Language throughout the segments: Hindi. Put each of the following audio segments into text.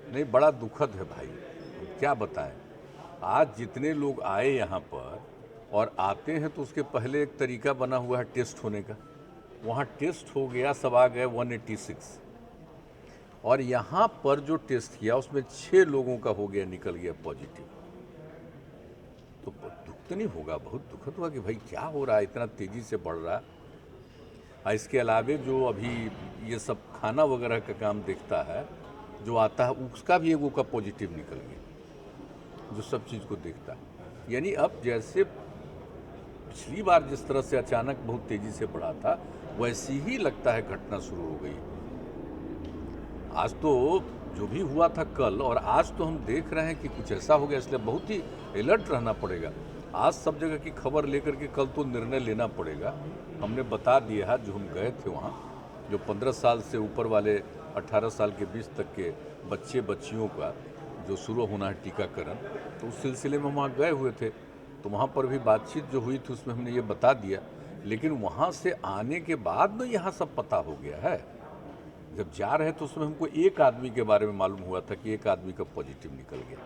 नहीं, बड़ा दुखद है भाई, क्या बताएं। आज जितने लोग आए यहाँ पर और आते हैं तो उसके पहले एक तरीका बना हुआ है टेस्ट होने का। वहाँ टेस्ट हो गया, सब आ गए 186, और यहाँ पर जो टेस्ट किया उसमें 6 लोगों का हो गया, निकल गया पॉजिटिव। तो दुख तो नहीं होगा, बहुत दुखद हुआ कि भाई क्या हो रहा है, इतना तेज़ी से बढ़ रहा है। इसके अलावे जो अभी ये सब खाना वगैरह का काम देखता है, जो आता है उसका भी एगो का पॉजिटिव निकल गया, जो सब चीज़ को देखता है। यानी अब जैसे पिछली बार जिस तरह से अचानक बहुत तेज़ी से बढ़ा था, वैसी ही लगता है घटना शुरू हो गई। आज तो जो भी हुआ था कल और आज तो हम देख रहे हैं कि कुछ ऐसा हो गया, इसलिए बहुत ही अलर्ट रहना पड़ेगा। आज सब जगह की खबर लेकर के कल तो निर्णय लेना पड़ेगा। हमने बता दिया है, जो हम गए थे वहाँ, जो 15 साल से ऊपर वाले 18 साल के बीच तक के बच्चे बच्चियों का जो शुरू होना है टीकाकरण, तो उस सिलसिले में हम वहाँ गए हुए थे। तो वहाँ पर भी बातचीत जो हुई थी उसमें हमने ये बता दिया, लेकिन वहाँ से आने के बाद में यहाँ सब पता हो गया है। जब जा रहे तो उसमें हमको एक आदमी के बारे में मालूम हुआ था कि एक आदमी का पॉजिटिव निकल गया,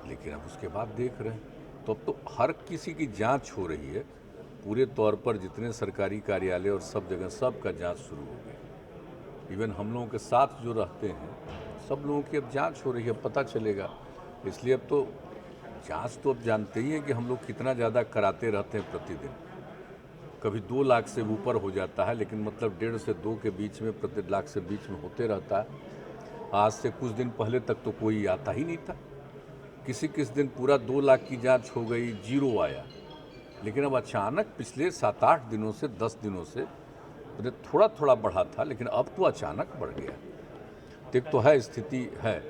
लेकिन अब उसके बाद देख रहे हैं तो अब तो हर किसी की जांच हो रही है पूरे तौर पर, जितने सरकारी कार्यालय और सब जगह सब का जांच शुरू हो गया। इवन हम लोगों के साथ जो रहते हैं सब लोगों की अब जांच हो रही है, पता चलेगा। इसलिए अब तो जांच तो अब जानते ही हैं कि हम लोग कितना ज़्यादा कराते रहते हैं प्रतिदिन। कभी 2 लाख से ऊपर हो जाता है, लेकिन मतलब 1.5 से 2 के बीच में, प्रति लाख से बीच में होते रहता है। आज से कुछ दिन पहले तक तो कोई आता ही नहीं था। किस दिन पूरा 2 लाख की जांच हो गई, जीरो आया। लेकिन अब अचानक पिछले 7-8 दिनों से, 10 दिनों से थोड़ा थोड़ा बढ़ा था, लेकिन अब तो अचानक बढ़ गया। एक तो है, स्थिति है।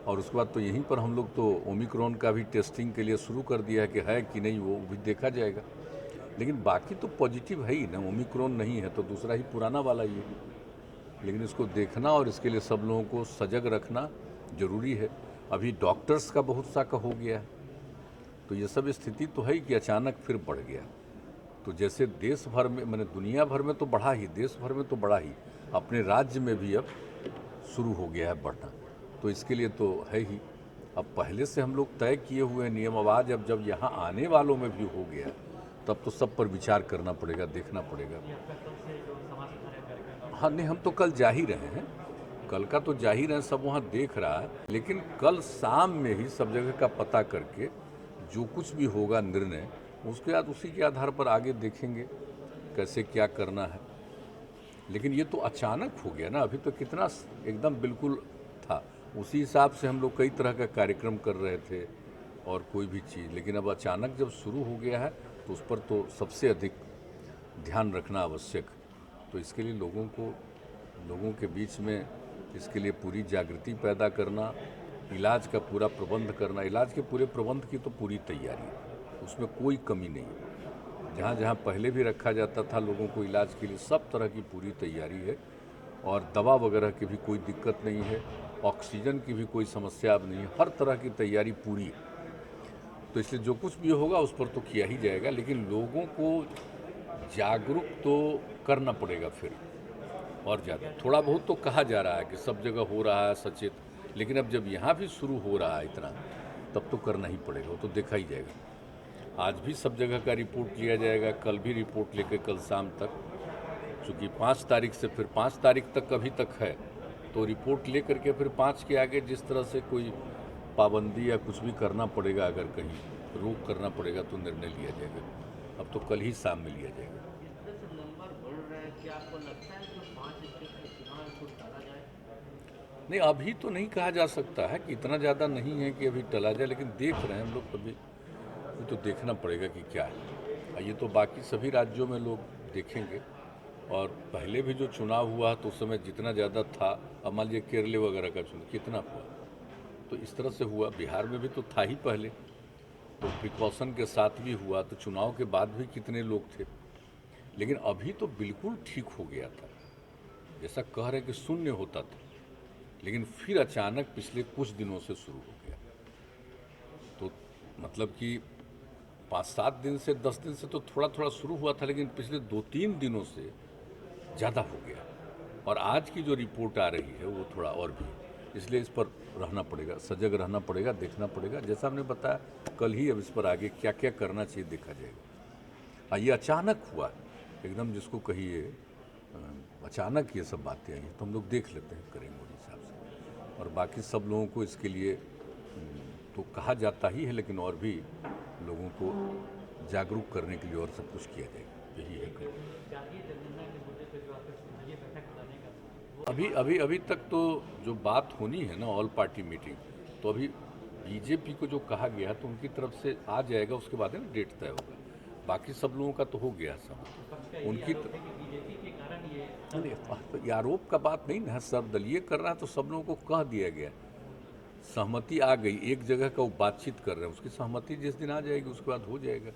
और उसके बाद तो यहीं पर हम लोग तो ओमिक्रॉन का भी टेस्टिंग के लिए शुरू कर दिया है कि है कि नहीं, वो भी देखा जाएगा। लेकिन बाकी तो पॉजिटिव है ही ना, ओमिक्रॉन नहीं है तो दूसरा ही पुराना वाला ही है। लेकिन इसको देखना और इसके लिए सब लोगों को सजग रखना ज़रूरी है। अभी डॉक्टर्स का बहुत सा का हो गया है, तो ये सब स्थिति तो है ही कि अचानक फिर बढ़ गया। तो जैसे देश भर में, मैंने दुनिया भर में तो बढ़ा ही, देश भर में तो बढ़ा ही, अपने राज्य में भी अब शुरू हो गया है बढ़ना। तो इसके लिए तो है ही, अब पहले से हम लोग तय किए हुए नियम, अब आज अब जब यहाँ आने वालों में भी हो गया तब तो सब पर विचार करना पड़ेगा, देखना पड़ेगा। हाँ नहीं, हम तो कल जा ही रहे हैं, कल का तो जा ही रहे हैं, सब वहाँ देख रहा है। लेकिन कल शाम में ही सब जगह का पता करके जो कुछ भी होगा निर्णय, उसके बाद उसी के आधार पर आगे देखेंगे कैसे क्या करना है। लेकिन ये तो अचानक हो गया ना, अभी तो कितना एकदम बिल्कुल था, उसी हिसाब से हम लोग कई तरह का कार्यक्रम कर रहे थे और कोई भी चीज़। लेकिन अब अचानक जब शुरू हो गया है तो उस पर तो सबसे अधिक ध्यान रखना आवश्यक। तो इसके लिए लोगों के बीच में इसके लिए पूरी जागृति पैदा करना, इलाज का पूरा प्रबंध करना। इलाज के पूरे प्रबंध की तो पूरी तैयारी है, उसमें कोई कमी नहीं है। जहाँ जहाँ पहले भी रखा जाता था लोगों को इलाज के लिए, सब तरह की पूरी तैयारी है। और दवा वगैरह की भी कोई दिक्कत नहीं है, ऑक्सीजन की भी कोई समस्या अब नहीं है, हर तरह की तैयारी पूरी है। तो इसलिए जो कुछ भी होगा उस पर तो किया ही जाएगा, लेकिन लोगों को जागरूक तो करना पड़ेगा फिर और ज़्यादा। थोड़ा बहुत तो कहा जा रहा है कि सब जगह हो रहा है सचेत, लेकिन अब जब यहाँ भी शुरू हो रहा है इतना, तब तो करना ही पड़ेगा, वो तो देखा ही जाएगा। आज भी सब जगह का रिपोर्ट लिया जाएगा, कल भी रिपोर्ट लेकर कल शाम तक, चूँकि 5 तारीख से फिर 5 तारीख तक अभी तक है, तो रिपोर्ट ले करके फिर 5 के आगे जिस तरह से कोई पाबंदी या कुछ भी करना पड़ेगा, अगर कहीं रोक करना पड़ेगा तो निर्णय लिया जाएगा। अब तो कल ही शाम में लिया जाएगा। नहीं, अभी तो नहीं कहा जा सकता है कि इतना ज़्यादा नहीं है कि अभी टला जाए, लेकिन देख रहे हैं हम लोग, कभी तो देखना पड़ेगा कि क्या है। ये तो बाकी सभी राज्यों में लोग देखेंगे। और पहले भी जो चुनाव हुआ तो उस समय जितना ज़्यादा था, अब मान लीजिए केरल वगैरह का चुनाव कितना हुआ, तो इस तरह से हुआ। बिहार में भी तो था ही पहले, तो प्रिकॉशन के साथ भी हुआ, तो चुनाव के बाद भी कितने लोग थे। लेकिन अभी तो बिल्कुल ठीक हो गया था, जैसा कह रहे कि शून्य होता था, लेकिन फिर अचानक पिछले कुछ दिनों से शुरू हो गया। तो मतलब कि 5-7 दिन से, 10 दिन से तो थोड़ा थोड़ा शुरू हुआ था, लेकिन पिछले 2-3 दिनों से ज़्यादा हो गया। और आज की जो रिपोर्ट आ रही है वो थोड़ा और भी इसलिए इस पर रहना पड़ेगा, सजग रहना पड़ेगा, देखना पड़ेगा। जैसा हमने बताया कल ही, अब इस पर आगे क्या क्या करना चाहिए देखा जाएगा। ये अचानक हुआ एकदम, जिसको कहिए अचानक ये सब बातें आई हैं, तो हम लोग देख लेते हैं, करेंगे उस हिसाब से। और बाकी सब लोगों को इसके लिए तो कहा जाता ही है, लेकिन और भी लोगों को जागरूक करने के लिए और सब कुछ किया जाएगा, यही है कल। अभी तक तो जो बात होनी है ना, ऑल पार्टी मीटिंग, तो अभी बीजेपी को जो कहा गया तो उनकी तरफ से आ जाएगा, उसके बाद है ना डेट तय होगा। बाकी सब लोगों का तो हो गया सब, उनकी नहीं, आरोप का बात नहीं ना, सर्वदलीय कर रहा है तो सब लोगों को कह दिया गया, सहमति आ गई, एक जगह का वो बातचीत कर रहे हैं, उसकी सहमति जिस दिन आ जाएगी उसके बाद हो जाएगा।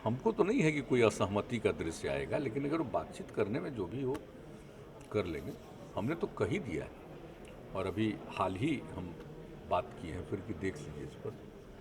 हमको तो नहीं है कि कोई असहमति का दृश्य आएगा, लेकिन अगर वो बातचीत करने में जो भी हो कर लेंगे। हमने तो कह ही दिया है, और अभी हाल ही हम बात की है फिर कि देख लीजिए इस पर।